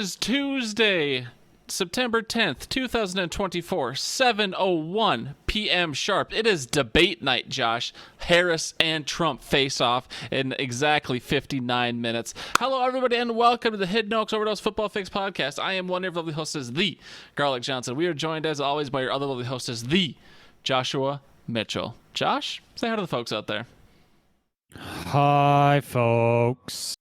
is Tuesday, September 10th, 2024, 7:01 p.m. sharp. It is debate night, Josh. Harris and Trump face off in exactly 59 minutes. Hello, everybody, and welcome to the Hidden Oaks Overdose Football Fix podcast. I am one of your lovely hostess, the Garlic Johnson. We are joined, as always, by your other lovely hostess, the Joshua Mitchell. Josh, say hi to the folks out there. Hi, folks.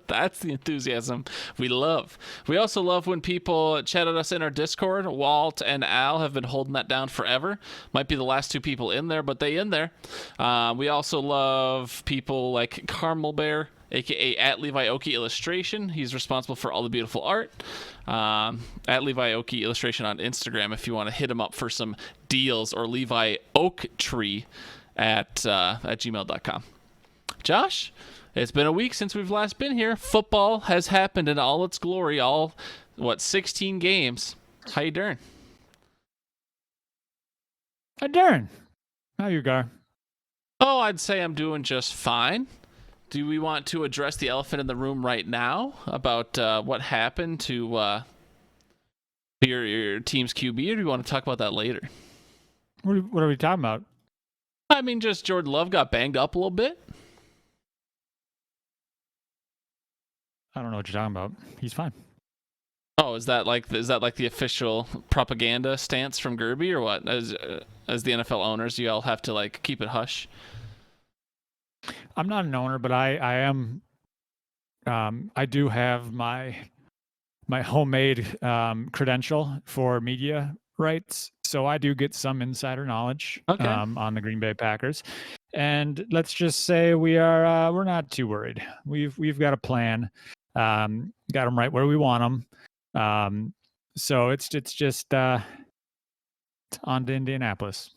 That's the enthusiasm we love. We also love when people chat at us in our Discord. Walt and Al have been holding that down forever. Might be the last two people in there, but they in there. We also love people like Carmel Bear, aka at Levi Oki Illustration. He's responsible for all the beautiful art. At Levi Oki Illustration on Instagram if you want to hit him up for some deals, or Levi Oak Tree at gmail.com. Josh, it's been a week since we've last been here. Football has happened in all its glory. 16 games. How you doing? How you, Gar? Oh, I'd say I'm doing just fine. Do we want to address the elephant in the room right now about what happened to your team's QB, or do we want to talk about that later? What are we talking about? I mean, just Jordan Love got banged up a little bit. I don't know what you're talking about. He's fine. Oh, is that like the official propaganda stance from Gerby, or what? As the NFL owners, you all have to like keep it hush. I'm not an owner, but I am. I do have my homemade credential for media rights, so I do get some insider knowledge on the Green Bay Packers. And let's just say we're not too worried. We've got a plan. Got them right where we want them. So it's just on to Indianapolis.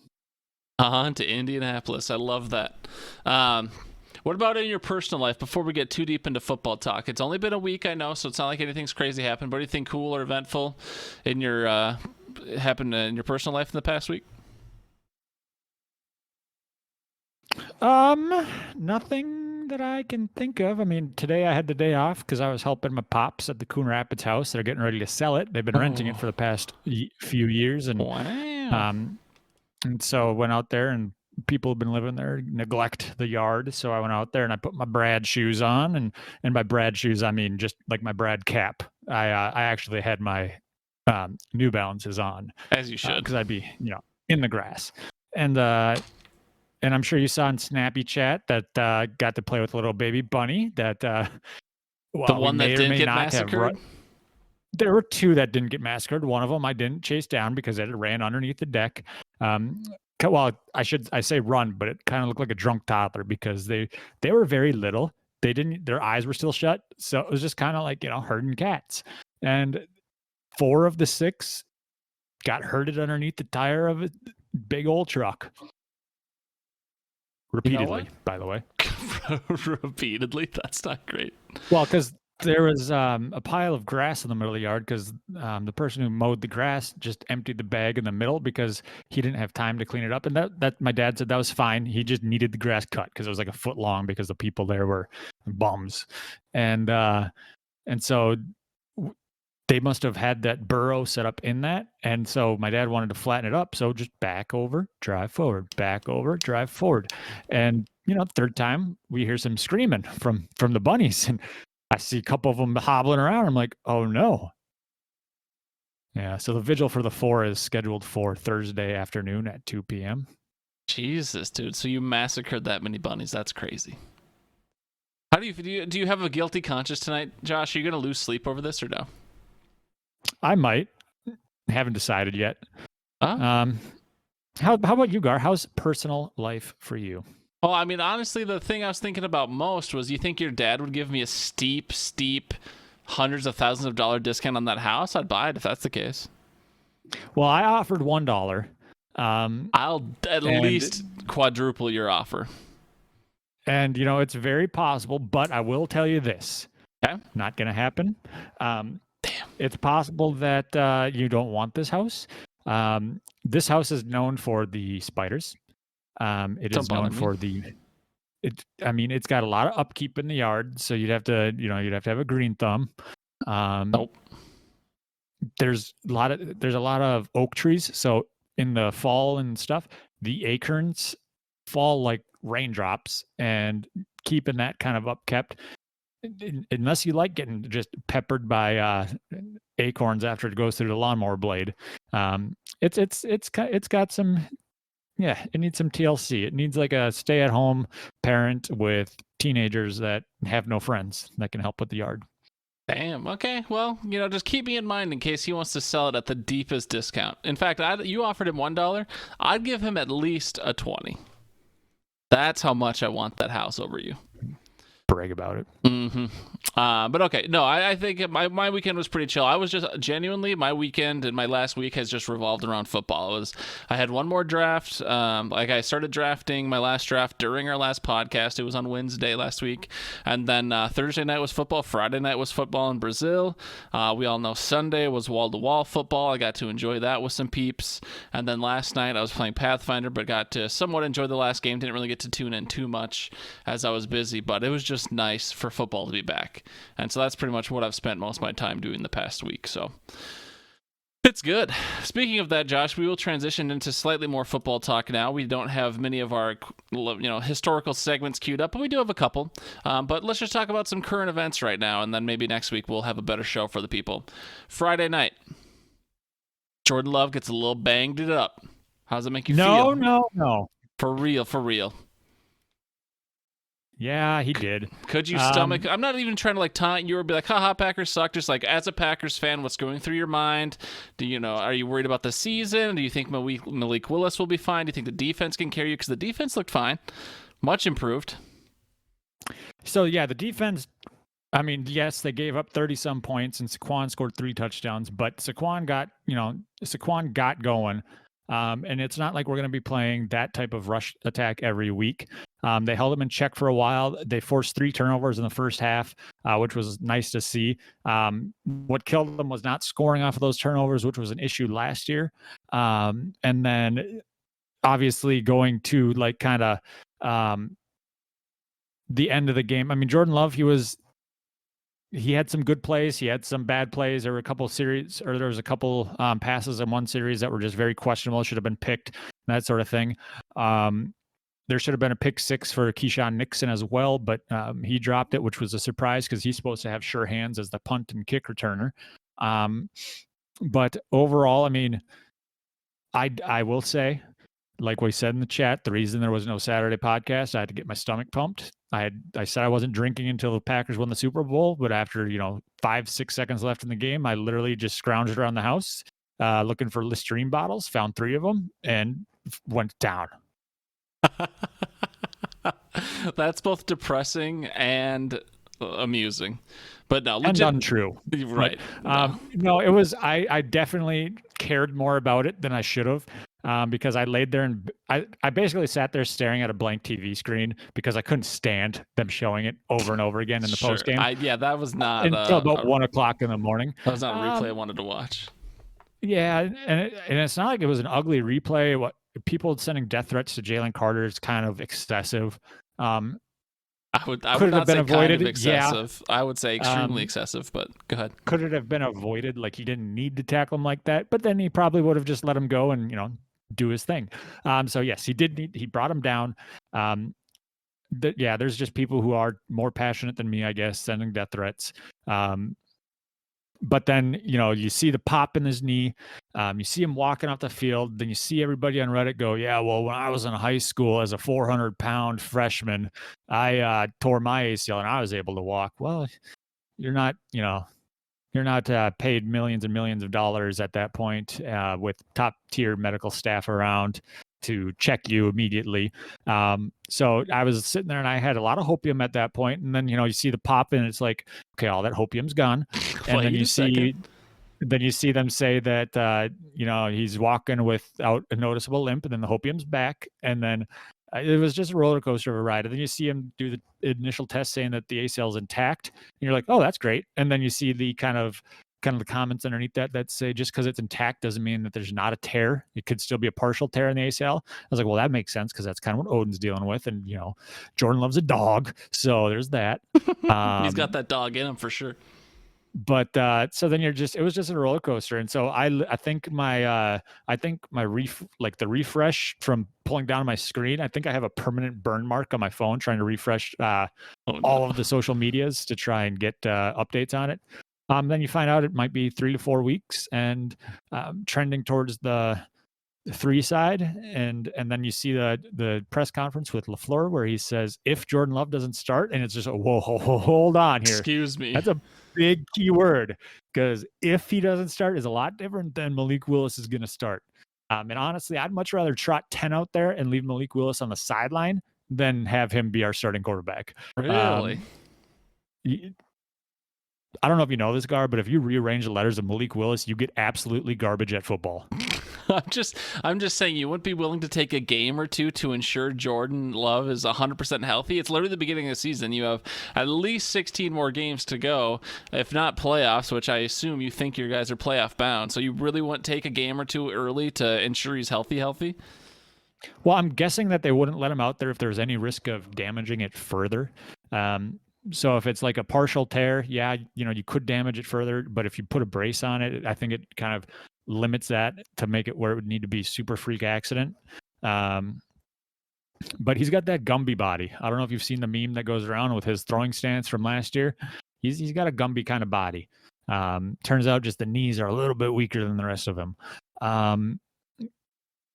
On to Indianapolis. I love that. What about in your personal life before we get too deep into football talk? It's only been a week, I know, so it's not like anything's crazy happened. But anything cool or eventful in your happened in your personal life in the past week? Nothing that I can think of. I mean, today I had the day off because I was helping my pops at the Coon Rapids house. They're getting ready to sell it. They've been renting it for the past few years, and and so went out there, and people have been living there neglect the yard. So I went out there and I put my Brad shoes on, and by Brad shoes I mean just like my Brad cap. I actually had my New Balances on, as you should, because I'd be in the grass. And I'm sure you saw in Snappy Chat that got to play with a little baby bunny that the one that didn't get massacred. There were two that didn't get massacred. One of them I didn't chase down because it ran underneath the deck. Well, I say run, but it kind of looked like a drunk toddler because they were very little. Their eyes were still shut, so it was just kind of like herding cats. And 4 of the 6 got herded underneath the tire of a big old truck. Repeatedly, by the way. Repeatedly? That's not great. Well, because there was a pile of grass in the middle of the yard because the person who mowed the grass just emptied the bag in the middle because he didn't have time to clean it up. And that my dad said that was fine. He just needed the grass cut because it was like a foot long because the people there were bums. And so they must have had that burrow set up in that. And so my dad wanted to flatten it up. So just back over, drive forward, back over, drive forward. And, third time we hear some screaming from the bunnies. And I see a couple of them hobbling around. I'm like, oh no. Yeah. So the vigil for the 4 is scheduled for Thursday afternoon at 2 p.m. Jesus, dude. So you massacred that many bunnies. That's crazy. How do you have a guilty conscience tonight, Josh? Are you going to lose sleep over this or no? I might. Haven't decided yet. Huh? How about you, Gar? How's personal life for you? Well, I mean, honestly, the thing I was thinking about most was, you think your dad would give me a steep, hundreds of thousands of dollar discount on that house? I'd buy it if that's the case. Well, I offered $1. I'll at least quadruple your offer. And, it's very possible, but I will tell you this. Okay. Not going to happen. Damn. It's possible that you don't want this house. This house is known for the spiders. It is known for it's got a lot of upkeep in the yard, so you'd have to have a green thumb. Nope. There's a lot of oak trees, so in the fall and stuff, the acorns fall like raindrops, and keeping that kind of upkept, unless you like getting just peppered by acorns after it goes through the lawnmower blade, it's got some, yeah, it needs some TLC. It needs like a stay-at-home parent with teenagers that have no friends that can help with the yard. Damn. Okay. Well, just keep me in mind in case he wants to sell it at the deepest discount. In fact, you offered him $1. I'd give him at least a 20. That's how much I want that house over you. Brag about it. Mm-hmm. But okay, no, I think my weekend was pretty chill. I was just genuinely, my weekend and my last week has just revolved around football. I had one more draft. I started drafting my last draft during our last podcast. It was on Wednesday last week, and then Thursday night was football. Friday night was football in Brazil. We all know Sunday was wall-to-wall football. I got to enjoy that with some peeps, and then last night I was playing Pathfinder, but got to somewhat enjoy the last game. Didn't really get to tune in too much as I was busy, but it was just nice for football to be back. And so that's pretty much what I've spent most of my time doing the past week. So it's good. Speaking of that, Josh, we will transition into slightly more football talk now. We don't have many of our historical segments queued up, but we do have a couple. But let's just talk about some current events right now, and then maybe next week we'll have a better show for the people. Friday night, Jordan Love gets a little banged it up. How does it make you feel? No. For real. Yeah, he did. Could you stomach? I'm not even trying to taunt you or be like, haha, Packers suck. Just as a Packers fan, what's going through your mind? Are you worried about the season? Do you think Malik Willis will be fine? Do you think the defense can carry you? Because the defense looked fine. Much improved. So, yeah, the defense, I mean, yes, they gave up 30-some points, and Saquon scored 3 touchdowns, but Saquon got going. And it's not like we're going to be playing that type of rush attack every week. They held them in check for a while. They forced 3 turnovers in the first half, which was nice to see. What killed them was not scoring off of those turnovers, which was an issue last year. And then obviously going to the end of the game. I mean, Jordan Love, he had some good plays. He had some bad plays. There was a couple passes in one series that were just very questionable. Should have been picked, that sort of thing. There should have been a pick 6 for Keyshawn Nixon as well, but he dropped it, which was a surprise because he's supposed to have sure hands as the punt and kick returner. But overall, I mean, I will say, like we said in the chat, the reason there was no Saturday podcast, I had to get my stomach pumped. I said I wasn't drinking until the Packers won the Super Bowl, but after 5-6 seconds left in the game, I literally just scrounged around the house looking for Listerine bottles, found 3 of them, and went down. That's both depressing and amusing, but no, legit, and untrue. Right? No, it was. I definitely cared more about it than I should have. Because I laid there and I basically sat there staring at a blank TV screen because I couldn't stand them showing it over and over again in the post game. Yeah, that was not until about 1 o'clock in the morning. That was not a replay I wanted to watch. Yeah, and it's not like it was an ugly replay. What people sending death threats to Jalen Carter is kind of excessive. I would not say kind of excessive. Yeah. I would say extremely excessive, but go ahead. Could it have been avoided? Like, he didn't need to tackle him like that, but then he probably would have just let him go and do his thing. So yes, he brought him down. There's just people who are more passionate than me, I guess, sending death threats. But then, you see the pop in his knee, you see him walking off the field, then you see everybody on Reddit go, yeah, well, when I was in high school as a 400-pound freshman, I tore my ACL and I was able to walk. Well, you're not paid millions and millions of dollars at that point with top-tier medical staff around to check you immediately. So I was sitting there and I had a lot of hopium at that point. And then, you see the pop and it's like, okay, all that hopium's gone. And then you see them say that, he's walking without a noticeable limp, and then the hopium's back. And then it was just a roller coaster of a ride. And then you see him do the initial test saying that the ACL is intact. And you're like, oh, that's great. And then you see the kind of the comments underneath that say just because it's intact doesn't mean that there's not a tear. It could still be a partial tear in the ACL. I was like, well, that makes sense because that's kind of what Odin's dealing with. And, Jordan loves a dog. So there's that. He's got that dog in him for sure. But so then it was just a roller coaster. And so I think my the refresh from pulling down my screen, I think I have a permanent burn mark on my phone trying to refresh all of the social medias to try and get updates on it. Then you find out it might be 3 to 4 weeks and trending towards the 3 side, and then you see the press conference with LaFleur where he says if Jordan Love doesn't start, and it's just whoa, hold on here. Excuse me. That's a big key word, because if he doesn't start is a lot different than Malik Willis is going to start. And honestly, I'd much rather trot 10 out there and leave Malik Willis on the sideline than have him be our starting quarterback. Really? I don't know if you know this, Gar, but if you rearrange the letters of Malik Willis, you get absolutely garbage at football. I'm just saying you wouldn't be willing to take a game or two to ensure Jordan Love is 100% healthy. It's literally the beginning of the season. You have at least 16 more games to go, if not playoffs, which I assume you think your guys are playoff bound. So you really want to take a game or two early to ensure he's healthy? Well, I'm guessing that they wouldn't let him out there if there's any risk of damaging it further. So if it's like a partial tear, yeah, you could damage it further. But if you put a brace on it, I think it kind of limits that to make it where it would need to be super freak accident. But he's got that Gumby body. I don't know if you've seen the meme that goes around with his throwing stance from last year. He's got a Gumby kind of body. Turns out just the knees are a little bit weaker than the rest of him.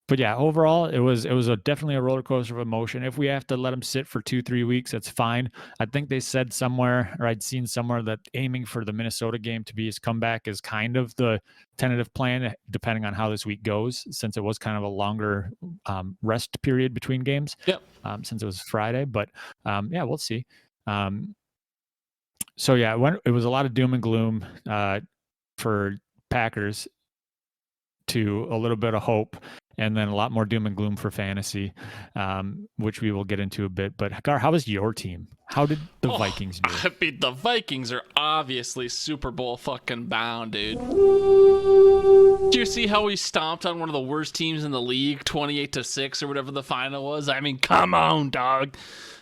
But yeah, overall, it was definitely a roller coaster of emotion. If we have to let him sit for 2-3 weeks, that's fine. I think they said somewhere, or I'd seen somewhere, that aiming for the Minnesota game to be his comeback is kind of the tentative plan, depending on how this week goes, since it was kind of a longer rest period between games. Yep. Since it was Friday, but yeah, we'll see. So yeah, it was a lot of doom and gloom for Packers to a little bit of hope, and then a lot more doom and gloom for fantasy, which we will get into a bit. But Gar, how was your team? How did the Vikings do? I mean, the Vikings are obviously Super Bowl fucking bound, dude. Did you see how we stomped on one of the worst teams in the league, 28-6 or whatever the final was? I mean, come on, dog.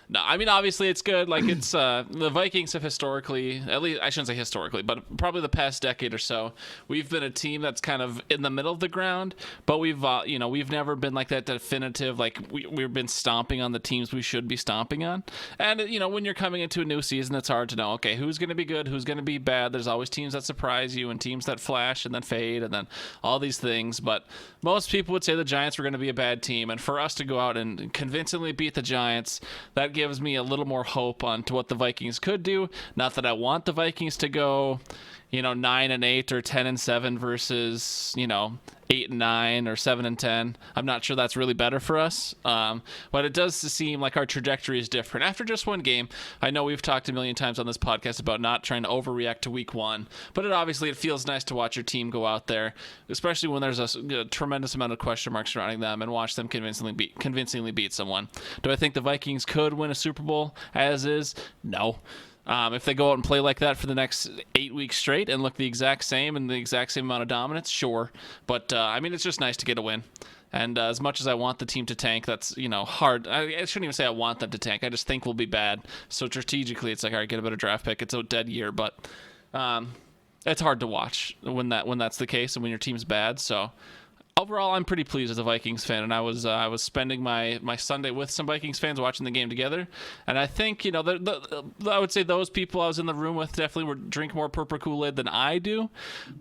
No, I mean, obviously it's good. Like, it's the Vikings have historically, at least I shouldn't say historically, but probably the past decade or so, we've been a team that's kind of in the middle of the ground, but we've never been like that definitive, like we've been stomping on the teams we should be stomping on. And when you're coming into a new season, it's hard to know, okay, who's going to be good, who's going to be bad. There's always teams that surprise you and teams that flash and then fade and then all these things. But most people would say the Giants were going to be a bad team, and for us to go out and convincingly beat the Giants, that gives me a little more hope on to what the Vikings could do. Not that I want the Vikings to go 9-8 or 10-7 versus 8-9 or 7-10. I'm not sure that's really better for us, but it does seem like our trajectory is different after just one game. I know we've talked a million times on this podcast about not trying to overreact to week one, but it feels nice to watch your team go out there, especially when there's a tremendous amount of question marks surrounding them, and watch them convincingly beat someone. Do I think the Vikings could win a Super Bowl as is? No. If they go out and play like that for the next 8 weeks straight and look the exact same and the exact same amount of dominance, sure. But, it's just nice to get a win. And as much as I want the team to tank, that's, hard. I shouldn't even say I want them to tank. I just think we'll be bad. So strategically, it's like, all right, get a better draft pick. It's a dead year. But it's hard to watch when that's the case and when your team's bad. So overall, I'm pretty pleased as a Vikings fan, and I was spending my Sunday with some Vikings fans watching the game together, and I think I would say those people I was in the room with definitely drink more purple Kool-Aid than I do,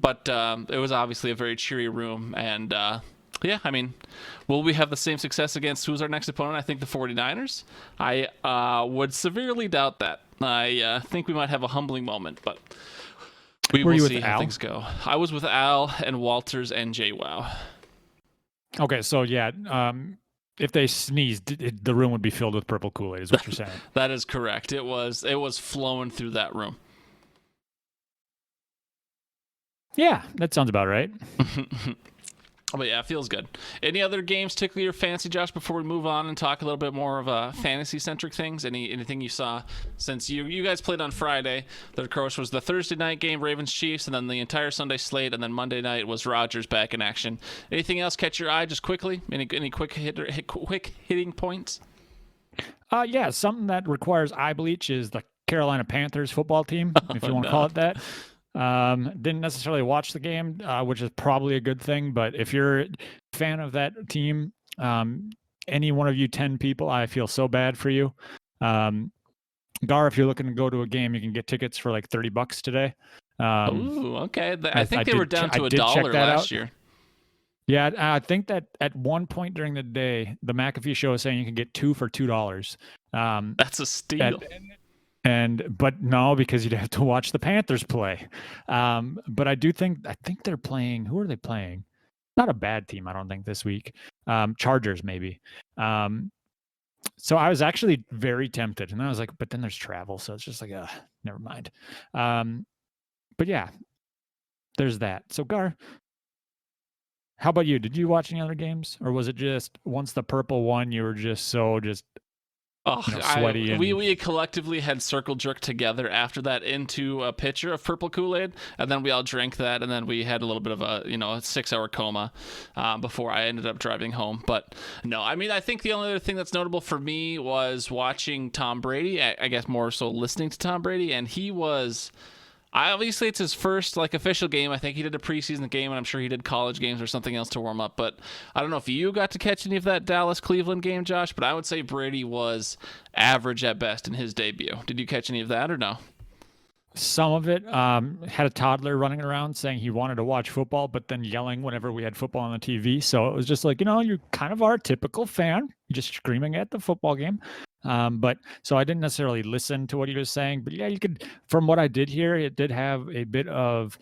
but it was obviously a very cheery room, and yeah, I mean, will we have the same success against who's our next opponent? I think the 49ers. I would severely doubt that. I think we might have a humbling moment, but we will see how things go. I was with Al and Walters and JWoww. Okay, so yeah, if they sneezed, the room would be filled with purple Kool-Aid, is what you're saying. That is correct. It was flowing through that room. Yeah, that sounds about right. But yeah, it feels good. Any other games tickle your fancy, Josh, before we move on and talk a little bit more of fantasy-centric things? Anything you saw since you guys played on Friday? That, of course, was the Thursday night game, Ravens-Chiefs, and then the entire Sunday slate, and then Monday night was Rodgers back in action. Anything else catch your eye just quickly? Any quick hitting points? Yeah, something that requires eye bleach is the Carolina Panthers football team, if you want to call it that. Didn't necessarily watch the game, which is probably a good thing. But if you're a fan of that team, any one of you 10 people, I feel so bad for you. Gar, if you're looking to go to a game, you can get tickets for like $30 today. Ooh, okay. I think they were down to $1 last year. Yeah, I think that at one point during the day, the McAfee show is saying you can get 2 for $2. That's a steal. But no, because you'd have to watch the Panthers play. But I think they're playing. Who are they playing? Not a bad team, I don't think, this week. Chargers maybe. So I was actually very tempted, and I was like, but then there's travel, so it's just like, never mind. But yeah, there's that. So Gar, how about you? Did you watch any other games, or was it just once the purple won, you were just sweaty? We collectively had circle jerk together after that into a pitcher of purple Kool-Aid, and then we all drank that, and then we had a little bit of a 6-hour coma before I ended up driving home. But no, I mean, I think the only other thing that's notable for me was watching Tom Brady. I guess more so listening to Tom Brady, and he was. Obviously, it's his first official game. I think he did a preseason game, and I'm sure he did college games or something else to warm up. But I don't know if you got to catch any of that Dallas-Cleveland game, Josh, but I would say Brady was average at best in his debut. Did you catch any of that or no? Some of it. Had a toddler running around saying he wanted to watch football, but then yelling whenever we had football on the TV. So it was just like, you kind of are a typical fan, just screaming at the football game. But so I didn't necessarily listen to what he was saying, but yeah, you could, from what I did hear, it did have a bit of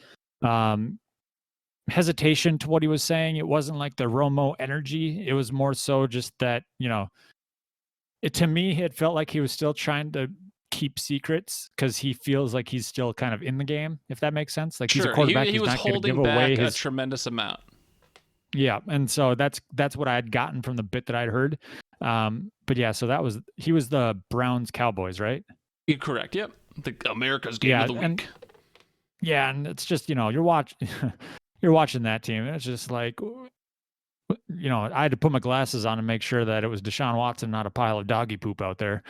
hesitation to what he was saying. It wasn't like the Romo energy. It was more so just that, to me, it felt like he was still trying to keep secrets because he feels like he's still kind of in the game, if that makes sense. Like, sure. He's a quarterback. He was not holding give back away a tremendous amount. Yeah, and so that's what I had gotten from the bit that I'd heard. But yeah, so he was the Browns Cowboys, right? You're correct. Yep, the America's game of the week. And it's just you're watching that team, and it's just like I had to put my glasses on and make sure that it was Deshaun Watson, not a pile of doggy poop out there.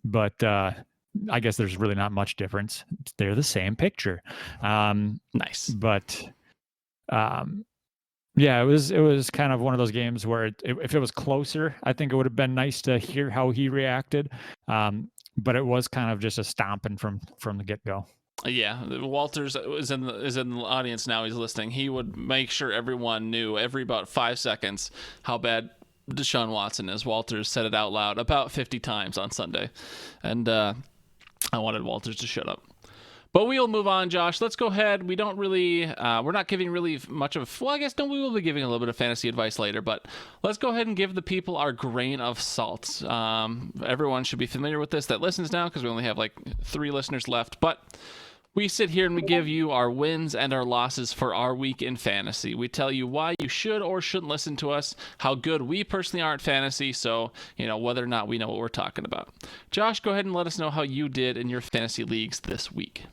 But I guess there's really not much difference. They're the same picture. Nice, but yeah, it was kind of one of those games where if it was closer, I think it would have been nice to hear how he reacted. But it was kind of just a stomping from the get-go. Yeah, Walters is in the audience now. He's listening. He would make sure everyone knew every about 5 seconds how bad Deshaun Watson is. Walters said it out loud about 50 times on Sunday, and I wanted Walters to shut up. But we'll move on, Josh. Let's go ahead. We don't really, we're not giving really much of, well, I guess no, we will be giving a little bit of fantasy advice later, but let's go ahead and give the people our grain of salt. Everyone should be familiar with this that listens now because we only have 3 listeners left, but we sit here and we give you our wins and our losses for our week in fantasy. We tell you why you should or shouldn't listen to us, how good we personally are at fantasy, so, whether or not we know what we're talking about. Josh, go ahead and let us know how you did in your fantasy leagues this week.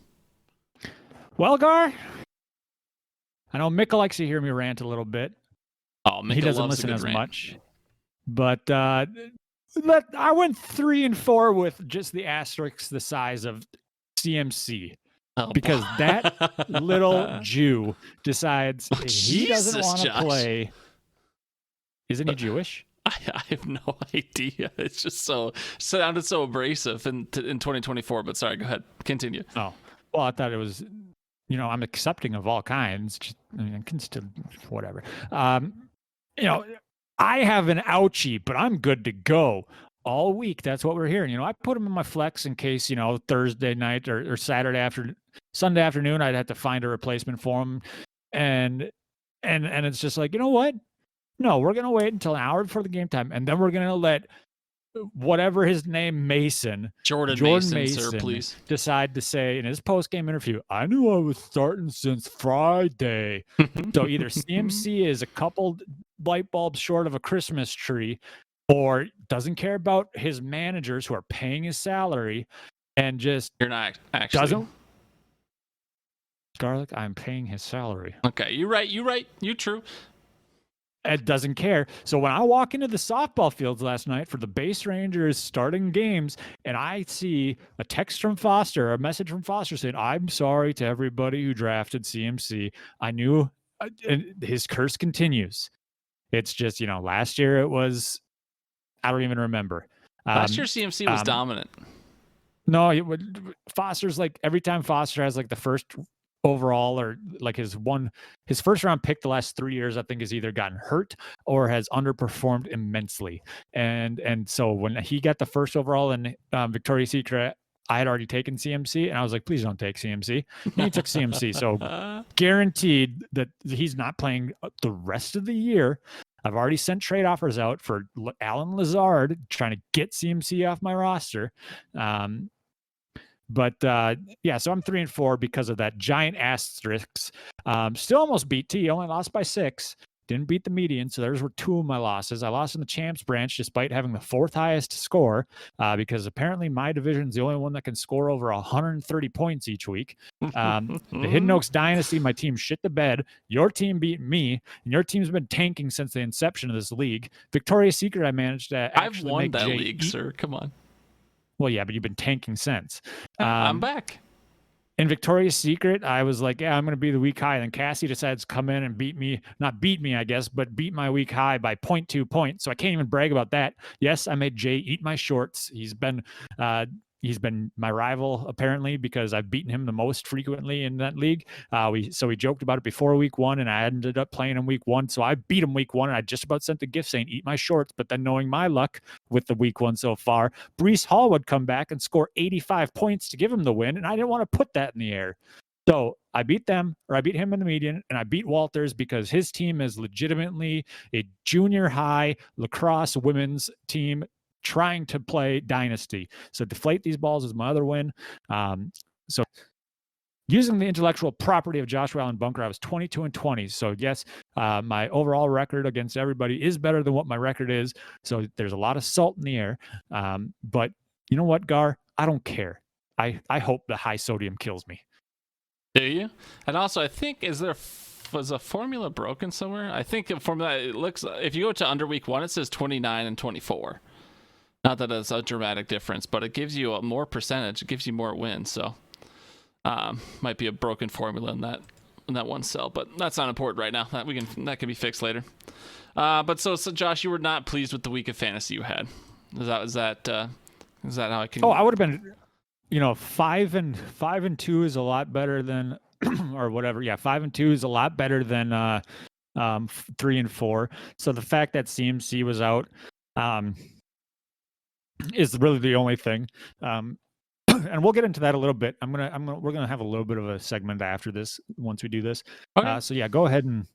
Well, Gar, I know Mika likes to hear me rant a little bit. Oh, Mika he doesn't loves listen as rant. much. But I went 3-4 with just the asterisk the size of CMC. Because that little Jew decides he doesn't want to play. Isn't he Jewish? I have no idea. It's just sounded so abrasive in 2024. But sorry, go ahead, continue. Oh, well, I thought it was. I'm accepting of all kinds. I can still whatever. I have an ouchie, but I'm good to go all week. That's what we're hearing. I put him in my flex in case Thursday night or Sunday afternoon I'd have to find a replacement for him, and it's just like, what? No, we're gonna wait until an hour before the game time, and then we're gonna let whatever his name, Jordan Mason, sir, please, decide to say in his post-game interview, I knew I was starting since Friday. So either CMC is a couple light bulbs short of a Christmas tree, or doesn't care about his managers who are paying his salary, and just you're not actually doesn't. Garlic, I'm paying his salary. Okay, you're right. You true. It doesn't care. So when I walk into the softball fields last night for the Base Rangers starting games, and I see a text from Foster, a message from Foster saying, "I'm sorry to everybody who drafted CMC," I knew and his curse continues. It's just, last year it was, I don't even remember. Last year CMC was dominant. No, Foster's like every time Foster has like the first overall or like his first round pick the last 3 years, I think has either gotten hurt or has underperformed immensely. And so when he got the first overall in Victoria's Secret, I had already taken CMC and I was like, please don't take CMC. And he took CMC. So guaranteed that he's not playing the rest of the year. I've already sent trade offers out for Alan Lazard, trying to get CMC off my roster. But so I'm 3-4 because of that giant asterisk. Still almost beat T, only lost by 6. Didn't beat the median, so those were 2 of my losses. I lost in the champs branch despite having the 4th highest score because apparently my division's the only one that can score over 130 points each week. The Hidden Oaks Dynasty, my team shit the bed. Your team beat me, and your team's been tanking since the inception of this league. Victoria's Secret, I managed to I've won that league, sir. Come on. Well, yeah, but you've been tanking since. I'm back. In Victoria's Secret, I was like, yeah, I'm going to be the week high. And then Cassie decides to come in and not beat me, I guess, but beat my week high by 0.2 points. So I can't even brag about that. Yes, I made Jay eat my shorts. He's been my rival, apparently, because I've beaten him the most frequently in that league. We joked about it before week 1, and I ended up playing him week 1. So I beat him week 1, and I just about sent the gift saying, eat my shorts. But then knowing my luck with the week 1 so far, Breece Hall would come back and score 85 points to give him the win, and I didn't want to put that in the air. So I beat him in the median, and I beat Walters because his team is legitimately a junior high lacrosse women's team trying to play Dynasty. So deflate these balls is my other win. So using the intellectual property of Joshua Allen Bunker, I was 22-20. So yes, my overall record against everybody is better than what my record is. So there's a lot of salt in the air. But you know what, Gar? I don't care. I hope the high sodium kills me. Do you? And also, I think, was a formula broken somewhere? I think the formula, it looks, if you go to under week 1, it says 29-24. Not that it's a dramatic difference, but it gives you a more percentage. It gives you more wins. So might be a broken formula in that one cell, but that's not important right now. That can be fixed later. But so Josh, you were not pleased with the week of fantasy you had. Is that how I can? Oh, I would have been, 5-2 is a lot better than, or whatever. Yeah, 5-2 is a lot better than 3-4. So the fact that CMC was out. Is really the only thing. And we'll get into that a little bit. We're gonna have a little bit of a segment after this once we do this. Okay. So yeah, go ahead and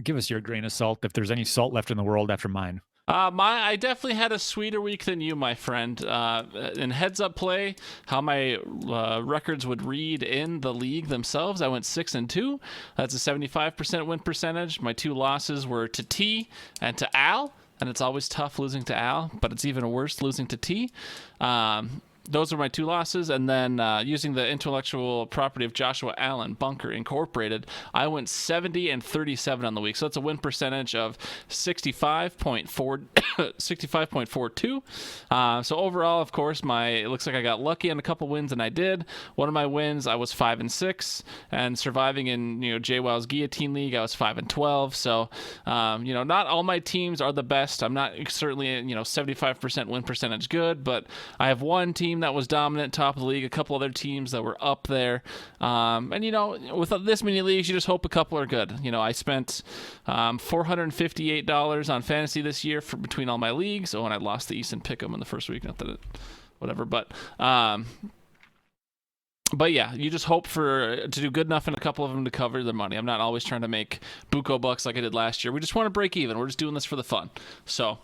give us your grain of salt if there's any salt left in the world after mine. I definitely had a sweeter week than you, my friend. In heads up play, how my records would read in the league themselves, I went 6-2. That's a 75% win percentage. My 2 losses were to T and to Al. And it's always tough losing to Al, but it's even worse losing to T. Those are my 2 losses. And then using the intellectual property of Joshua Allen Bunker Incorporated, I went 70-37 on the week. So that's a win percentage of 65.42. So overall, of course, it looks like I got lucky on a couple wins, and I did. One of my wins, I was 5-6, and surviving in JWoww's Guillotine League, I was 5-12. So not all my teams are the best. I'm not certainly 75% win percentage good, but I have one team that was dominant, top of the league, a couple other teams that were up there. And with this many leagues, you just hope a couple are good. I spent $458 on fantasy this year between all my leagues. Oh, and I lost the Easton Pick'em in the first week. Not that whatever, but yeah, you just hope to do good enough in a couple of them to cover the money. I'm not always trying to make buco bucks like I did last year. We just want to break even. We're just doing this for the fun. So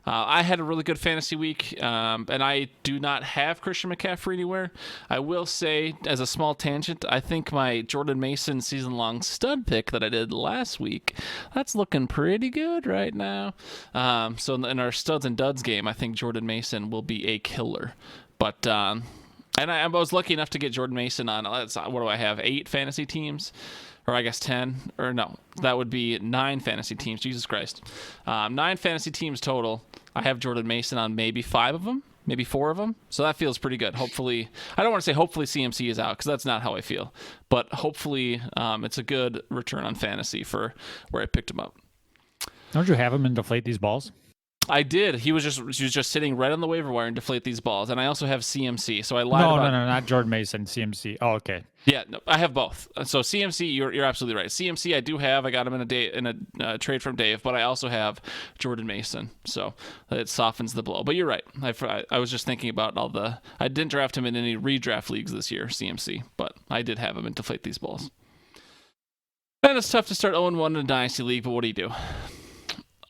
I had a really good fantasy week, and I do not have Christian McCaffrey anywhere. I will say, as a small tangent, I think my Jordan Mason season-long stud pick that I did last week, that's looking pretty good right now. So in our studs and duds game, I think Jordan Mason will be a killer. But And I was lucky enough to get Jordan Mason on. What do I have? 8 fantasy teams, or I guess 10, or no, that would be 9 fantasy teams. Jesus Christ, 9 fantasy teams total. I have Jordan Mason on maybe 5 of them, maybe 4 of them. So that feels pretty good. Hopefully, I don't want to say hopefully CMC is out because that's not how I feel, but hopefully it's a good return on fantasy for where I picked him up. Don't you have him in deflate these balls? I did. He was just sitting right on the waiver wire and deflate these balls. And I also have CMC. So I lied No, about... no, not Jordan Mason. CMC. Oh, okay. Yeah, no, I have both. So CMC, you're absolutely right. CMC, I do have. I got him in a trade from Dave, but I also have Jordan Mason. So it softens the blow. But you're right. I was just thinking about all the... I didn't draft him in any redraft leagues this year, CMC, but I did have him in deflate these balls. And it's tough to start 0-1 in a Dynasty League, but what do you do?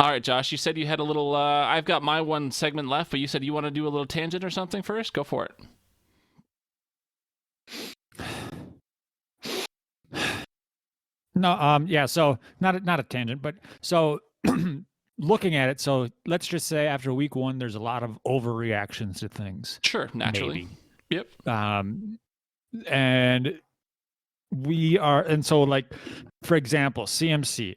All right, Josh, you said you had a little... I've got my one segment left, but you said you want to do a little tangent or something first? Go for it. No, yeah, so not a tangent, but so looking at it, so let's just say after week 1, there's a lot of overreactions to things. Sure, naturally. Maybe. Yep. And so like, for example, CMC,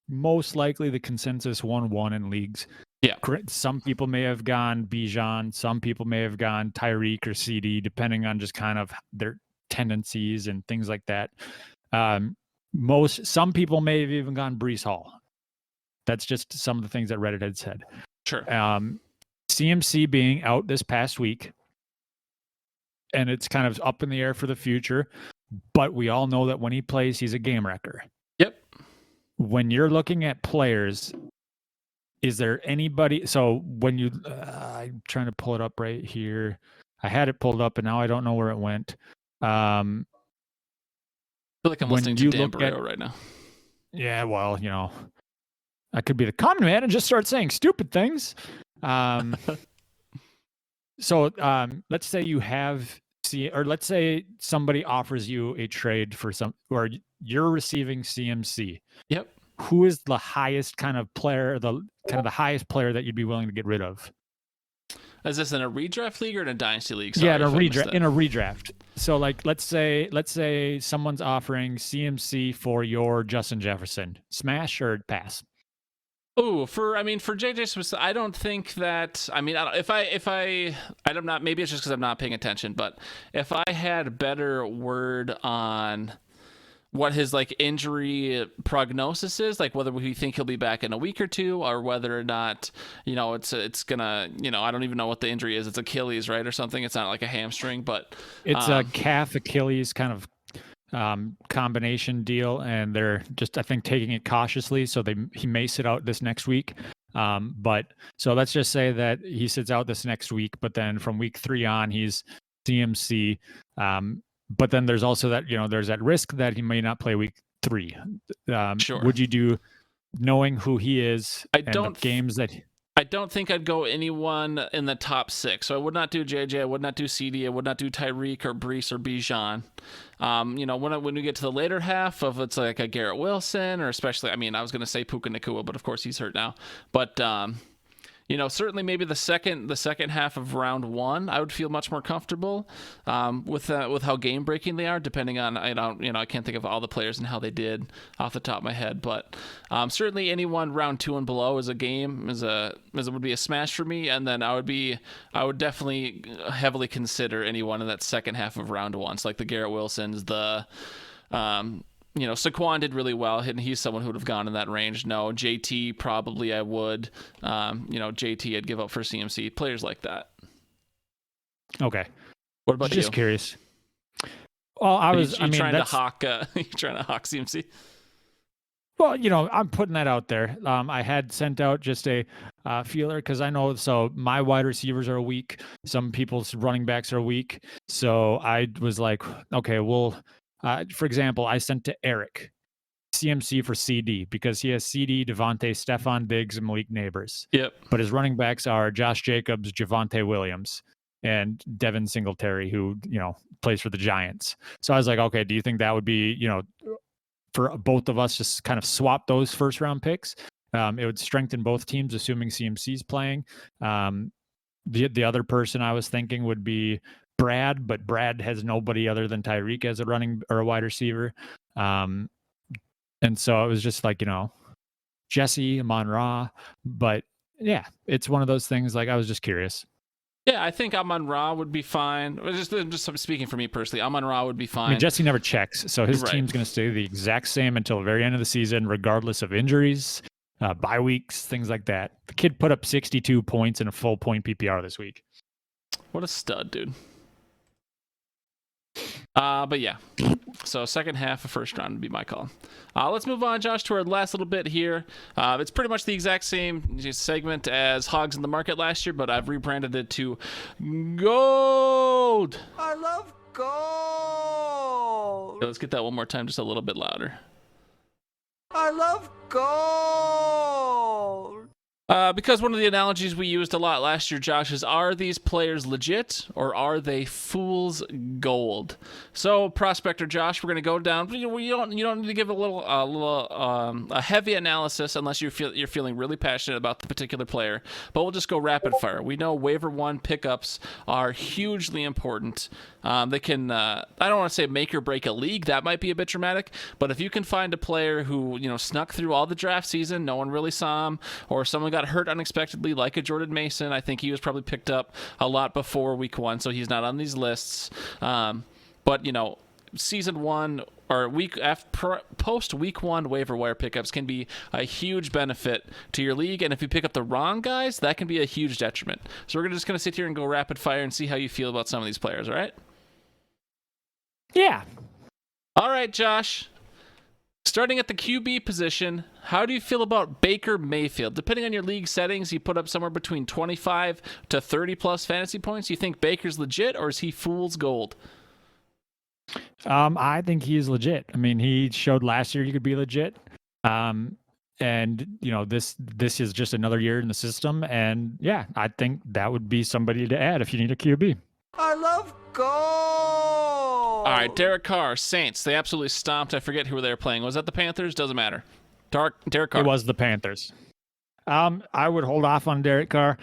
most likely the consensus 1-1 in leagues. Yeah. Some people may have gone Bijan. Some people may have gone Tyreek or CD, depending on just kind of their tendencies and things like that. Some people may have even gone Breece Hall. That's just some of the things that Reddit had said. Sure. CMC being out this past week, and it's kind of up in the air for the future, but we all know that when he plays, he's a game wrecker. Yep. When you're looking at players, is there anybody? So when you, I'm trying to pull it up right here. I had it pulled up, and now I don't know where it went. I feel like I'm listening to Dan Barreiro right now. Yeah, well, I could be the common man and just start saying stupid things. So let's say you have let's say somebody offers you a trade for or you're receiving CMC. Yep. Who is the highest kind of player, the highest player that you'd be willing to get rid of? Is this in a redraft league or in a dynasty league? Sorry, in a redraft. So like, let's say someone's offering CMC for your Justin Jefferson. Smash or pass? Oh, for JJ, I don't think that. I mean, I'm not. Maybe it's just because I'm not paying attention. But if I had better word on what his injury prognosis is, whether we think he'll be back in a week or two, or whether or not it's gonna, I don't even know what the injury is. It's Achilles, right, or something. It's not like a hamstring, but it's a calf Achilles kind of combination deal, and they're just, I think, taking it cautiously, so he may sit out this next week. But so let's just say that he sits out this next week, but then from week 3 on, he's CMC. But then there's also that, there's that risk that he may not play week 3. Sure. Would you do, knowing who he is games that... I don't think I'd go anyone in the top 6. So I would not do JJ. I would not do CD. I would not do Tyreek or Breece or Bijan. When we get to the later half of, it's like a Garrett Wilson, or especially, I was going to say Puka Nacua, but of course he's hurt now. But certainly maybe the second half of round 1, I would feel much more comfortable with how game breaking they are. Depending on, I can't think of all the players and how they did off the top of my head, but certainly anyone round 2 and below would be a smash for me. And then I would definitely heavily consider anyone in that second half of round 1, so like the Garrett Wilsons, Saquon did really well, and he's someone who would have gone in that range. No, JT probably I would. JT I'd give up for CMC. Players like that. Okay. What about you? Just curious. Well, trying to hawk CMC? Well, I'm putting that out there. I had sent out just a feeler because I know, so my wide receivers are weak. Some people's running backs are weak. So I was like, okay, well, for example, I sent to Eric CMC for CD because he has CD, Devontae, Stephon Diggs, and Malik Neighbors. Yep. But his running backs are Josh Jacobs, Javonte Williams, and Devin Singletary, who, plays for the Giants. So I was like, okay, do you think that would be, for both of us, just kind of swap those first round picks? It would strengthen both teams, assuming CMC's playing. The other person I was thinking would be Brad, but Brad has nobody other than Tyreek as a running or a wide receiver. And so it was just like, Jesse, Amon-Ra. But yeah, it's one of those things. Like, I was just curious. Yeah, I think Amon-Ra would be fine. Just speaking for me personally, Amon-Ra would be fine. I mean, Jesse never checks, so his Right. team's going to stay the exact same until the very end of the season, regardless of injuries, bye weeks, things like that. The kid put up 62 points in a full point PPR this week. What a stud, dude. But yeah, so second half of first round would be my call. Let's move on, Josh, to our last little bit here. It's pretty much the exact same segment as Hogs in the Market last year, but I've rebranded it to Gold. I love gold. Let's get that one more time, just a little bit louder. I love gold. Because one of the analogies we used a lot last year, Josh, is are these players legit or are they fool's gold? So, prospector Josh, we're going to go down. You don't need to give a heavy analysis unless you're feeling really passionate about the particular player. But we'll just go rapid fire. We know waiver one pickups are hugely important. They can I don't want to say make or break a league. That might be a bit dramatic. But if you can find a player who snuck through all the draft season, no one really saw him, or someone got hurt unexpectedly, like a Jordan Mason. I think he was probably picked up a lot before week one, so he's not on these lists. But season one or week after post week one waiver wire pickups can be a huge benefit to your league, and if you pick up the wrong guys, that can be a huge detriment. So we're just gonna sit here and go rapid fire and see how you feel about some of these players. All right? Yeah. All right, Josh. Starting at the QB position, how do you feel about Baker Mayfield? Depending on your league settings, he put up somewhere between 25 to 30 plus fantasy points. You think Baker's legit, or is he fool's gold? I think he is legit. I mean, he showed last year he could be legit. And this is just another year in the system. And yeah, I think that would be somebody to add if you need a QB. I love gold. All right, Derek Carr, Saints. They absolutely stomped. I forget who they were playing. Was that the Panthers? Doesn't matter. Derek Carr. It was the Panthers. I would hold off on Derek Carr.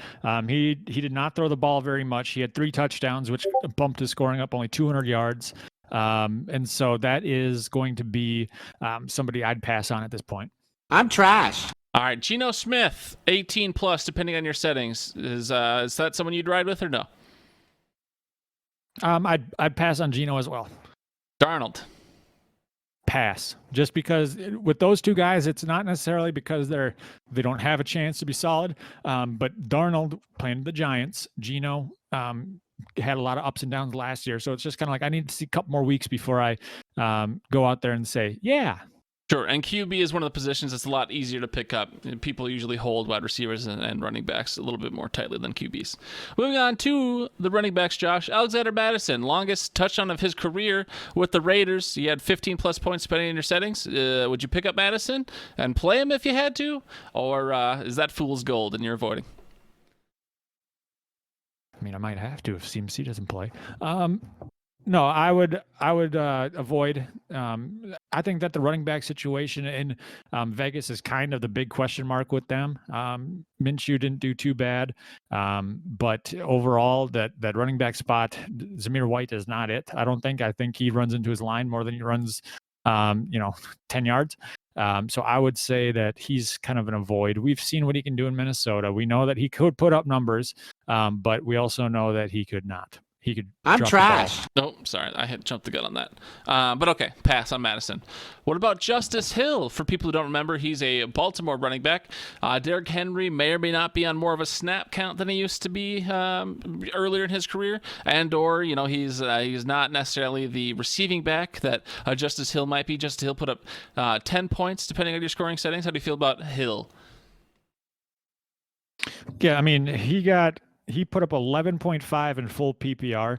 He did not throw the ball very much. He had 3 touchdowns, which bumped his scoring up only 200 yards. And so that is going to be somebody I'd pass on at this point. I'm trash. All right, Geno Smith, 18 plus, depending on your settings. Is that someone you'd ride with or no? I'd pass on Geno as well. Darnold. Pass. Just because with those two guys, it's not necessarily because they don't have a chance to be solid. But Darnold playing the Giants, Geno had a lot of ups and downs last year. So it's just kind of like I need to see a couple more weeks before I go out there and say, yeah. Sure, and QB is one of the positions that's a lot easier to pick up. People usually hold wide receivers and running backs a little bit more tightly than QBs. Moving on to the running backs, Josh. Alexander Mattison, longest touchdown of his career with the Raiders. He had 15-plus points depending on your settings. Would you pick up Mattison and play him if you had to? Or is that fool's gold and you're avoiding? I mean, I might have to if CMC doesn't play. No, I would avoid. I think that the running back situation in Vegas is kind of the big question mark with them. Minshew didn't do too bad, but overall, that running back spot, Zamir White is not it. I think he runs into his line more than he runs, 10 yards. So I would say that he's kind of an avoid. We've seen what he can do in Minnesota. We know that he could put up numbers, but we also know that he could not. He could. I'm trash. No, sorry, I had jumped the gun on that. But okay, pass on Madison. What about Justice Hill? For people who don't remember, he's a Baltimore running back. Derrick Henry may or may not be on more of a snap count than he used to be earlier in his career, or he's not necessarily the receiving back that Justice Hill might be. Justice Hill put up 10 points depending on your scoring settings. How do you feel about Hill? Yeah, I mean he put up 11.5 in full PPR.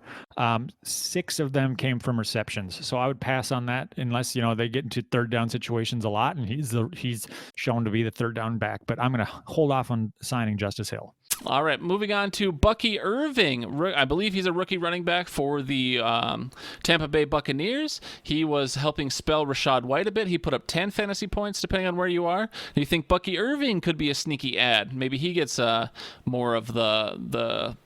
6 of them came from receptions. So I would pass on that unless, they get into third down situations a lot. And he's shown to be the third down back, but I'm going to hold off on signing Justice Hill. All right, moving on to Bucky Irving. I believe he's a rookie running back for the Tampa Bay Buccaneers. He was helping spell Rachaad White a bit. He put up 10 fantasy points, depending on where you are. Do you think Bucky Irving could be a sneaky ad? Maybe he gets more of the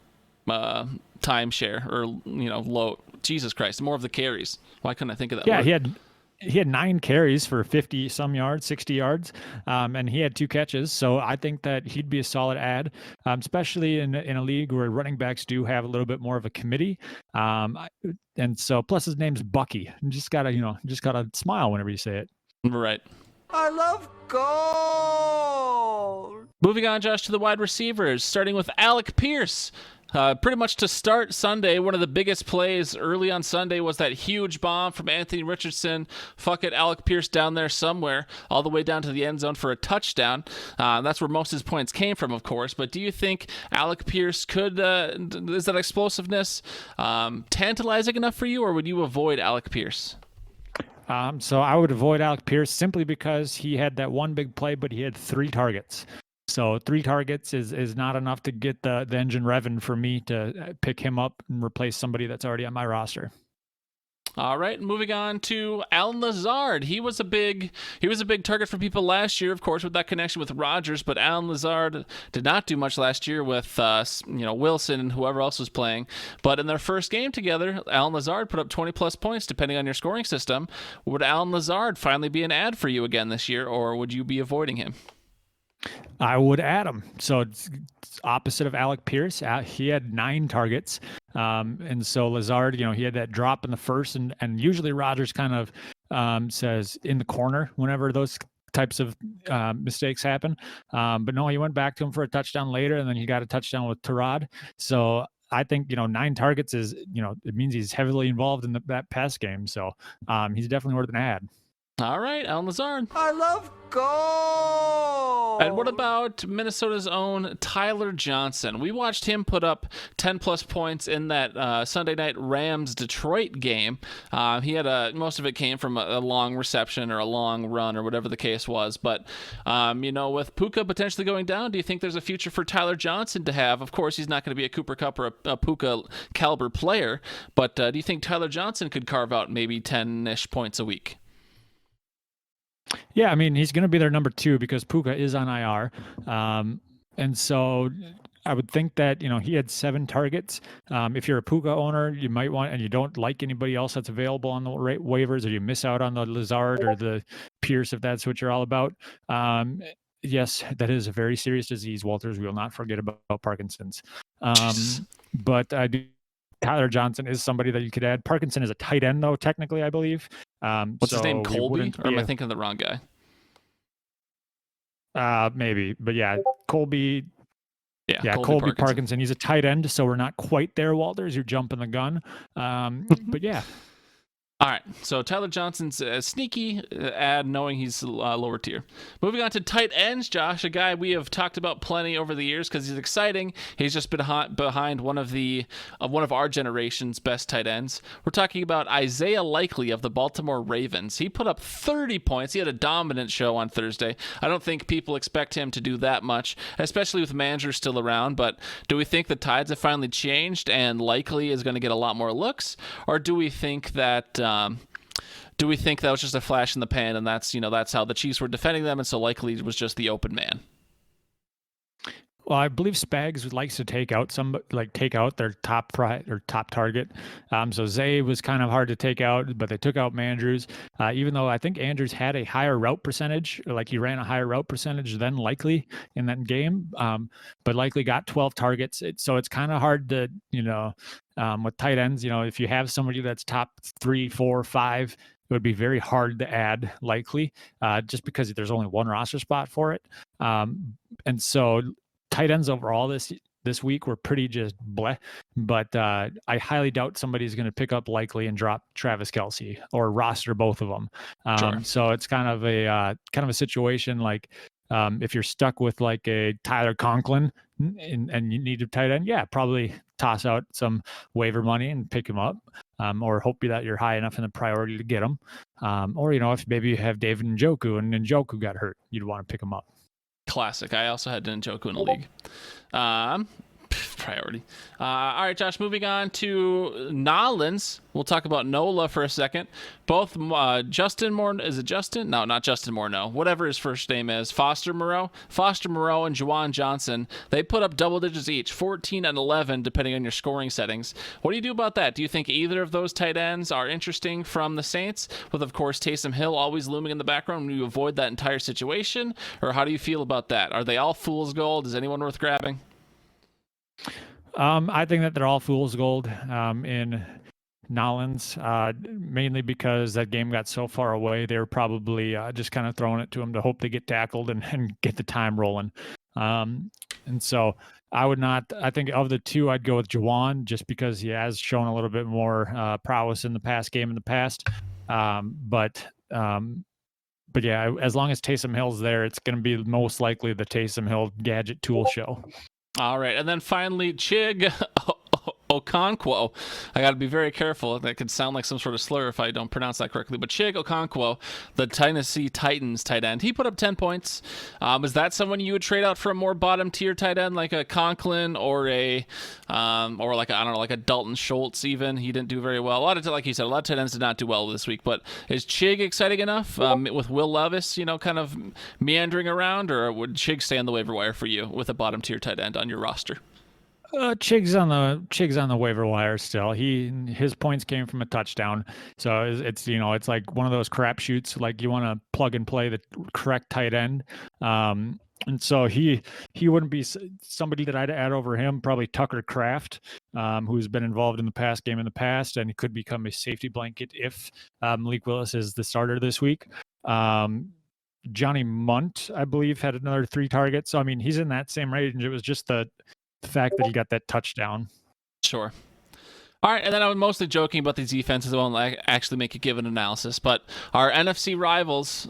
timeshare or low. Jesus Christ, more of the carries. Why couldn't I think of that? Yeah, word? he had 9 carries for 50 some yards, 60 yards, and he had 2 catches. So I think that he'd be a solid add, especially in a league where running backs do have a little bit more of a committee. And so plus his name's Bucky. You just gotta smile whenever you say it. Right. I love gold. Moving on, Josh, to the wide receivers, starting with Alec Pierce. Pretty much to start Sunday, one of the biggest plays early on Sunday was that huge bomb from Anthony Richardson. Fuck it, Alec Pierce down there somewhere, all the way down to the end zone for a touchdown. That's where most of his points came from, of course. But do you think Alec Pierce is that explosiveness tantalizing enough for you, or would you avoid Alec Pierce? So I would avoid Alec Pierce simply because he had that one big play, but he had 3 targets. So 3 targets is not enough to get the engine revving for me to pick him up and replace somebody that's already on my roster. All right, moving on to Allen Lazard. He was a big target for people last year, of course, with that connection with Rodgers. But Allen Lazard did not do much last year with Wilson and whoever else was playing. But in their first game together, Allen Lazard put up 20+ points, depending on your scoring system. Would Allen Lazard finally be an ad for you again this year, or would you be avoiding him? I would add him. So it's opposite of Alec Pierce. He had 9 targets. And so Lazard, he had that drop in the first, and usually Rodgers kind of says in the corner whenever those types of mistakes happen. But no, he went back to him for a touchdown later, and then he got a touchdown with Tyrod. So I think, 9 targets is, it means he's heavily involved in that pass game. So he's definitely worth an ad. All right, Allen Lazard. I love gold. And what about Minnesota's own Tyler Johnson? We watched him put up 10+ points in that Sunday night Rams-Detroit game. He had most of it came from a long reception or a long run or whatever the case was. But, with Puka potentially going down, do you think there's a future for Tyler Johnson to have? Of course, he's not going to be a Cooper Kupp or a Puka caliber player. But do you think Tyler Johnson could carve out maybe 10-ish points a week? Yeah, I mean, he's going to be their number 2 because Puka is on IR. And so I would think that, he had 7 targets. If you're a Puka owner, you might want, and you don't like anybody else that's available on the waivers, or you miss out on the Lazard or the Pierce, if that's what you're all about. Yes, that is a very serious disease, Walters. We will not forget about Parkinson's. But I do. Tyler Johnson is somebody that you could add. Parkinson is a tight end, though, technically, I believe. What's his name, Colby? Or am I thinking of the wrong guy? Maybe. But yeah, Colby. Yeah, Colby Parkinson. He's a tight end, so we're not quite there, Walters. You're jumping the gun. But yeah. All right, so Tyler Johnson's a sneaky ad, knowing he's lower tier. Moving on to tight ends, Josh, a guy we have talked about plenty over the years because he's exciting. He's just been behind one of our generation's best tight ends. We're talking about Isaiah Likely of the Baltimore Ravens. He put up 30 points. He had a dominant show on Thursday. I don't think people expect him to do that much, especially with Manger still around. But do we think the tides have finally changed and Likely is going to get a lot more looks, or do we think that? Do we think that was just a flash in the pan, and that's how the Chiefs were defending them, and so Likely was just the open man? Well, I believe Spags likes to take out their top target. So Zay was kind of hard to take out, but they took out Mandrews. Even though I think Andrews had a higher route percentage, like he ran a higher route percentage than Likely in that game. But Likely got 12 targets. So it's kind of hard to, with tight ends, if you have somebody that's top 3, 4, 5, it would be very hard to add Likely, just because there's only one roster spot for it. And so tight ends overall this week were pretty just bleh, but I highly doubt somebody's going to pick up Likely and drop Travis Kelce or roster both of them. Sure. So it's kind of a situation like if you're stuck with like a Tyler Conklin and you need a tight end, yeah, probably toss out some waiver money and pick him up, or hope that you're high enough in the priority to get him. Or if maybe you have David Njoku and Njoku got hurt, you'd want to pick him up. Classic. I also had Njoku in the league. priority. All right, Josh, moving on to Nolans. We'll talk about NOLA for a second. Both Justin Moore, is it Justin? No, not Justin Moore, whatever his first name is, Foster Moreau and Juwan Johnson, they put up double digits each, 14 and 11, depending on your scoring settings. What do you do about that? Do you think either of those tight ends are interesting from the Saints, with, of course, Taysom Hill always looming in the background when you avoid that entire situation? Or how do you feel about that? Are they all fool's gold? Is anyone worth grabbing? I think that they're all fool's gold in Nolans, mainly because that game got so far away. They were probably just kind of throwing it to him to hope they get tackled and get the time rolling. And so I would not, I think of the two, I'd go with Juwan just because he has shown a little bit more prowess in the pass game in the past. But yeah, as long as Taysom Hill's there, it's going to be most likely the Taysom Hill gadget tool show. All right, and then finally, Chig Okonkwo. I got to be very careful. That could sound like some sort of slur if I don't pronounce that correctly. But Chig Okonkwo, the Tennessee Titans tight end, he put up 10 points. Is that someone you would trade out for a more bottom tier tight end like a Conklin or a like a, I don't know, like a Dalton Schultz even? He didn't do very well. Like you said, a lot of tight ends did not do well this week. But is Chig exciting enough with Will Levis, kind of meandering around, or would Chig stay on the waiver wire for you with a bottom tier tight end on your roster? Chig's on the waiver wire still. His points came from a touchdown, so it's like one of those crapshoots. Like you want to plug and play the correct tight end, and so he wouldn't be somebody that I'd add over him. Probably Tucker Kraft, who's been involved in the pass game in the past, and he could become a safety blanket if Malik Willis is the starter this week. Johnny Munt, I believe, had another 3 targets. So I mean, he's in that same range. It was just the fact that he got that touchdown. Sure. All right, and then I was mostly joking about these defenses. I won't actually make a given analysis, but our NFC rivals,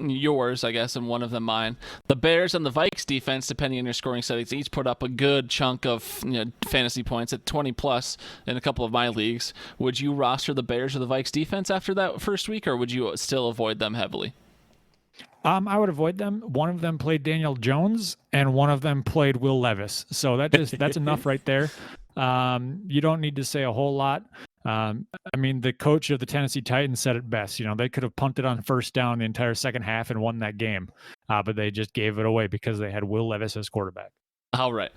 yours, I guess, and one of them mine, the Bears and the Vikes defense, depending on your scoring settings, each put up a good chunk of fantasy points at 20 plus in a couple of my leagues. Would you roster the Bears or the Vikes defense after that first week, or would you still avoid them heavily? I would avoid them. One of them played Daniel Jones, and one of them played Will Levis. So that's enough right there. You don't need to say a whole lot. I mean, the coach of the Tennessee Titans said it best. They could have punted on first down the entire second half and won that game, but they just gave it away because they had Will Levis as quarterback. All right.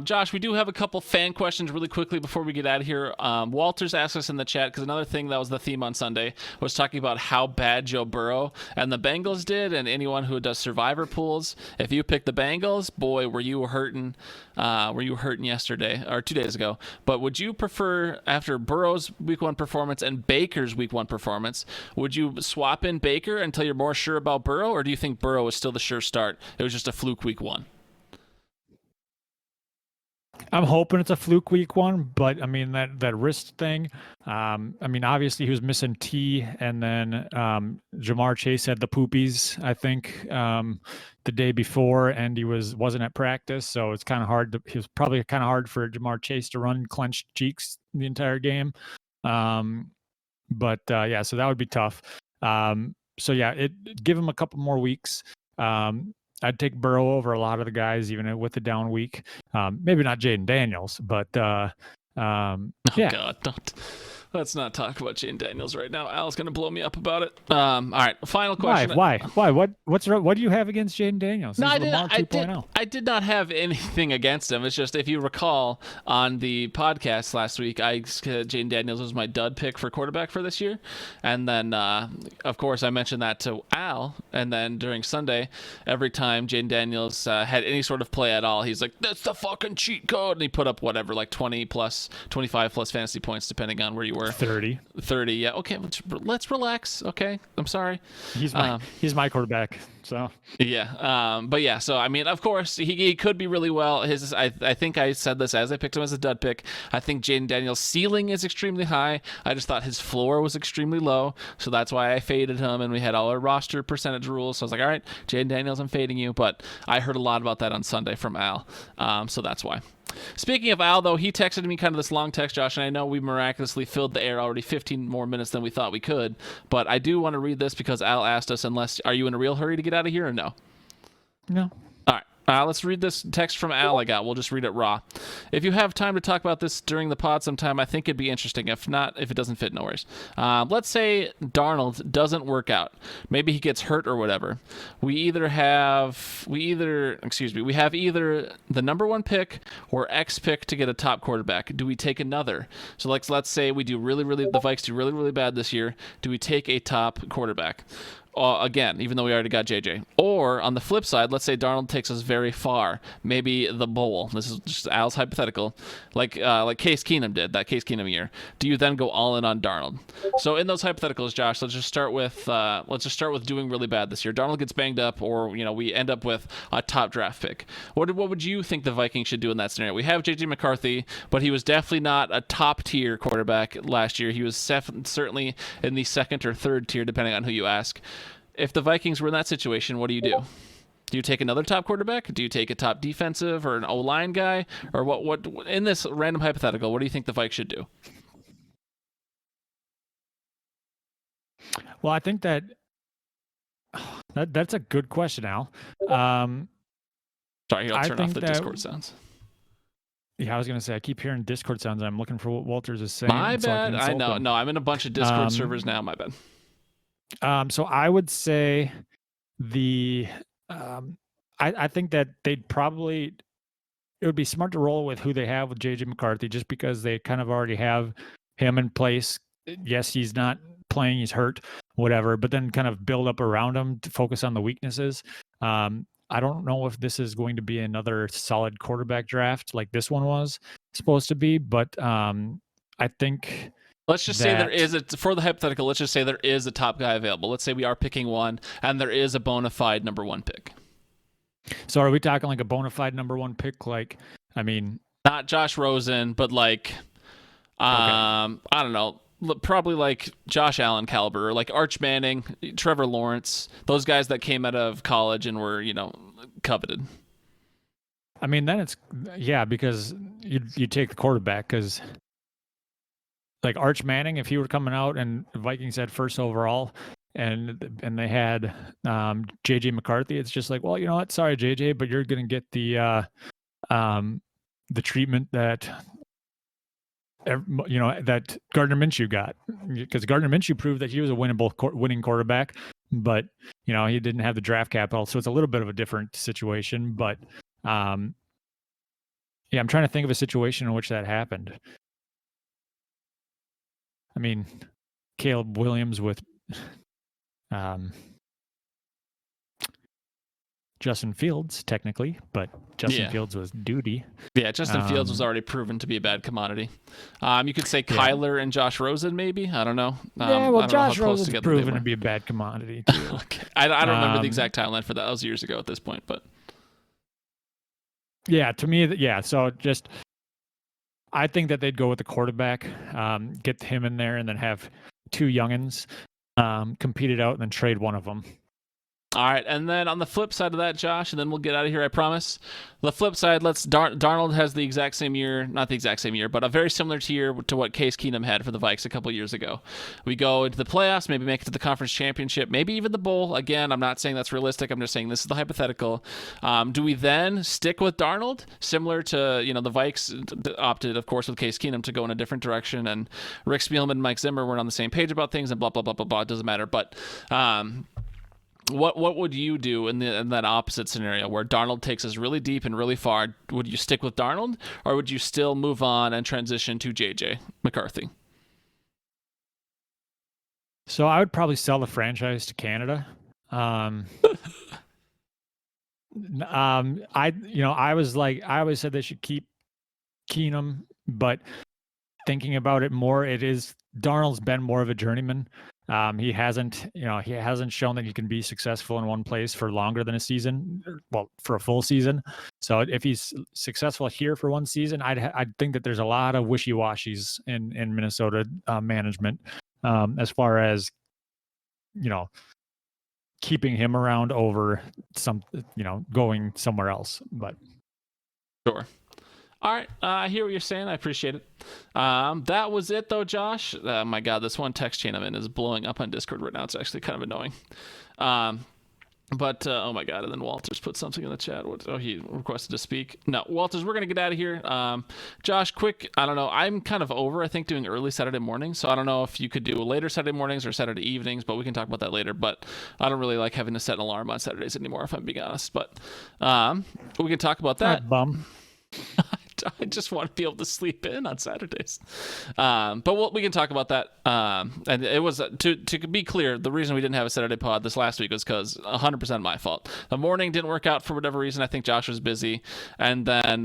Josh, we do have a couple fan questions really quickly before we get out of here. Walters asked us in the chat, because another thing that was the theme on Sunday was talking about how bad Joe Burrow and the Bengals did, and anyone who does survivor pools. If you picked the Bengals, boy, were you hurting yesterday or 2 days ago. But would you prefer, after Burrow's week 1 performance and Baker's week 1 performance, would you swap in Baker until you're more sure about Burrow, or do you think Burrow is still the sure start? It was just a fluke week 1. I'm hoping it's a fluke week 1, but I mean that wrist thing. I mean, obviously he was missing T, and then Jamar Chase had the poopies, I think, the day before, and he wasn't at practice, so it's kind of hard. It was probably kind of hard for Jamar Chase to run clenched cheeks the entire game. But yeah, so that would be tough. So yeah, give him a couple more weeks. I'd take Burrow over a lot of the guys, even with the down week. Maybe not Jaden Daniels, but yeah. God, let's not talk about Jaden Daniels right now. Al's gonna blow me up about it. All right, final question. Why? What do you have against Jaden Daniels? No, I did not have anything against him. It's just, if you recall on the podcast last week, I said Jaden Daniels was my dud pick for quarterback for this year, and then of course I mentioned that to Al, and then during Sunday, every time Jaden Daniels had any sort of play at all, he's like, "That's the fucking cheat code," and he put up whatever, like 20 plus, 25 plus fantasy points, depending on where you were. 30, yeah. Okay, let's relax. Okay, I'm sorry. He's my quarterback. So yeah, but yeah. So I mean, of course, he could be really well. I think I said this as I picked him as a dud pick. I think Jaden Daniels' ceiling is extremely high. I just thought his floor was extremely low, so that's why I faded him. And we had all our roster percentage rules. So I was like, all right, Jaden Daniels, I'm fading you. But I heard a lot about that on Sunday from Al, so that's why. Speaking of Al, though, he texted me kind of this long text, Josh, and I know we miraculously filled the air already 15 more minutes than we thought we could, but I do want to read this because Al asked us, are you in a real hurry to get out of here or no? No. All right. Let's read this text from Al I got. We'll just read it raw. If you have time to talk about this during the pod sometime, I think it'd be interesting. If not, if it doesn't fit, no worries. Let's say Darnold doesn't work out. Maybe he gets hurt or whatever. We have either the number 1 pick or X pick to get a top quarterback. Do we take another? So let's say we do the Vikes do really, really bad this year. Do we take a top quarterback? Again, even though we already got JJ. Or on the flip side, let's say Darnold takes us very far, maybe the bowl. This is just Al's hypothetical, like Case Keenum did that Case Keenum year. Do you then go all in on Darnold? So in those hypotheticals, Josh, let's just start with doing really bad this year. Darnold gets banged up, or we end up with a top draft pick. What would you think the Vikings should do in that scenario? We have JJ McCarthy, but he was definitely not a top tier quarterback last year. He was certainly in the second or third tier, depending on who you ask. If the Vikings were in that situation, what do you do? Do you take another top quarterback? Do you take a top defensive or an O-line guy? Or what in this random hypothetical, what do you think the Vikes should do? Well, I think that's a good question, Al. Sorry, I'll turn off the Discord sounds. Yeah, I was going to say, I keep hearing Discord sounds. I'm looking for what Walters is saying. My bad. I know. No, I'm in a bunch of Discord servers now. My bad. So I would say I think that it would be smart to roll with who they have with JJ McCarthy, just because they kind of already have him in place. Yes, he's not playing, he's hurt, whatever, but then kind of build up around him to focus on the weaknesses. I don't know if this is going to be another solid quarterback draft like this one was supposed to be, but I think let's just say for the hypothetical, let's just say there is a top guy available. Let's say we are picking one and there is a bona fide number 1 pick. So are we talking like a bona fide number 1 pick? Not Josh Rosen, but I don't know, probably like Josh Allen caliber, or like Arch Manning, Trevor Lawrence, those guys that came out of college and were, coveted. Then because you take the quarterback, because like Arch Manning, if he were coming out and the Vikings had first overall and they had JJ McCarthy, it's just like, well, you know what? Sorry, JJ, but you're going to get the treatment that that Gardner Minshew got, because Gardner Minshew proved that he was a winning quarterback, but he didn't have the draft capital, so it's a little bit of a different situation. But I'm trying to think of a situation in which that happened. Caleb Williams with Justin Fields, technically, but Justin Fields was duty. Yeah, Justin Fields was already proven to be a bad commodity. You could say Kyler and Josh Rosen, maybe. I don't know. Josh Rosen's proven to be a bad commodity, too. Okay. I don't remember the exact timeline for that. That was years ago at this point, but... Yeah, to me, so just... I think that they'd go with the quarterback, get him in there, and then have 2 youngins compete it out and then trade one of them. All right, and then on the flip side of that, Josh, and then we'll get out of here, I promise. The flip side, Darnold has the exact same year, not the exact same year, but a very similar year to what Case Keenum had for the Vikes a couple years ago. We go into the playoffs, maybe make it to the conference championship, maybe even the bowl. Again, I'm not saying that's realistic. I'm just saying this is the hypothetical. Do we then stick with Darnold, similar to the Vikes opted, of course, with Case Keenum to go in a different direction, and Rick Spielman and Mike Zimmer weren't on the same page about things, and blah blah blah blah blah. It doesn't matter, but. What would you do in that opposite scenario where Darnold takes us really deep and really far? Would you stick with Darnold, or would you still move on and transition to JJ McCarthy? So I would probably sell the franchise to Canada. I always said they should keep Keenum, but thinking about it more, Darnold's been more of a journeyman. He hasn't shown that he can be successful in one place for longer than a season, for a full season. So if he's successful here for one season, I'd think that there's a lot of wishy-washies in Minnesota management as far as keeping him around over going somewhere else. But sure. All right, I hear what you're saying. I appreciate it. That was it, though, Josh. My God, this one text chain I'm in is blowing up on Discord right now. It's actually kind of annoying. But oh my god! And then Walters put something in the chat. He requested to speak. No, Walters, we're gonna get out of here. Josh, quick. I don't know. I'm kind of over. I think doing early Saturday mornings. So I don't know if you could do later Saturday mornings or Saturday evenings. But we can talk about that later. But I don't really like having to set an alarm on Saturdays anymore, if I'm being honest. But we can talk about that. Bum. I just want to be able to sleep in on Saturdays. But we can talk about that. And it was, to be clear, the reason we didn't have a Saturday pod this last week was because 100% my fault. The morning didn't work out for whatever reason. I think Josh was busy. And then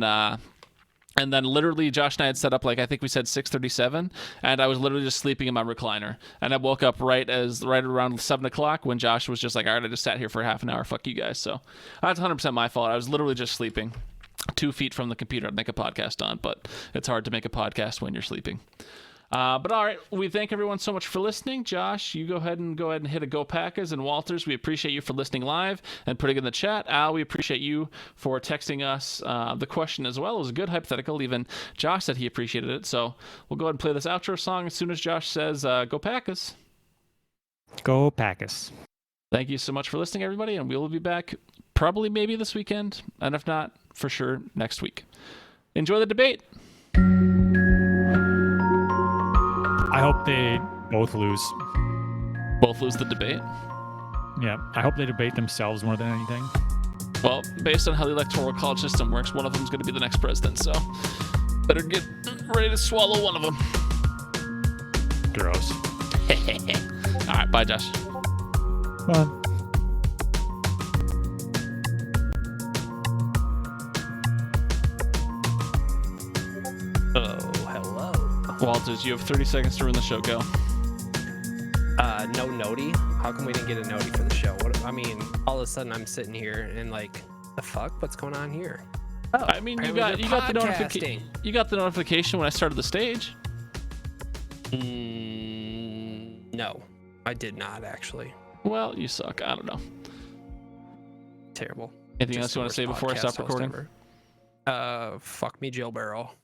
literally Josh and I had set up, like, I think we said 6:37, and I was literally just sleeping in my recliner. And I woke up right around 7 o'clock when Josh was just like, all right, I just sat here for half an hour. Fuck you guys. So that's 100% my fault. I was literally just sleeping 2 feet from the computer to make a podcast on, but it's hard to make a podcast when you're sleeping. But all right, we thank everyone so much for listening. Josh, you go ahead and hit a Go Packers, and Walters, we appreciate you for listening live and putting in the chat. Al, we appreciate you for texting us the question as well. It was a good hypothetical. Even Josh said he appreciated it. So we'll go ahead and play this outro song as soon as Josh says Go Packers. Go Packers. Thank you so much for listening, everybody, and we will be back probably maybe this weekend, and if not, for sure next week. Enjoy the debate. I hope they both lose. Both lose the debate? Yeah, I hope they debate themselves more than anything. Well, based on how the electoral college system works, one of them is going to be the next president, so better get ready to swallow one of them. Gross. All right, bye, Josh. Bye. Oh, hello. Walters, you have 30 seconds to run the show. Go. No noti? How come we didn't get a noti for the show? All of a sudden I'm sitting here and like, the fuck? What's going on here? Oh, I mean, you got the notification. You got the notification when I started the stage. No, I did not actually. Well, you suck. I don't know. Terrible. Anything else you want to say before I stop recording? Fuck me, Jill Barrel.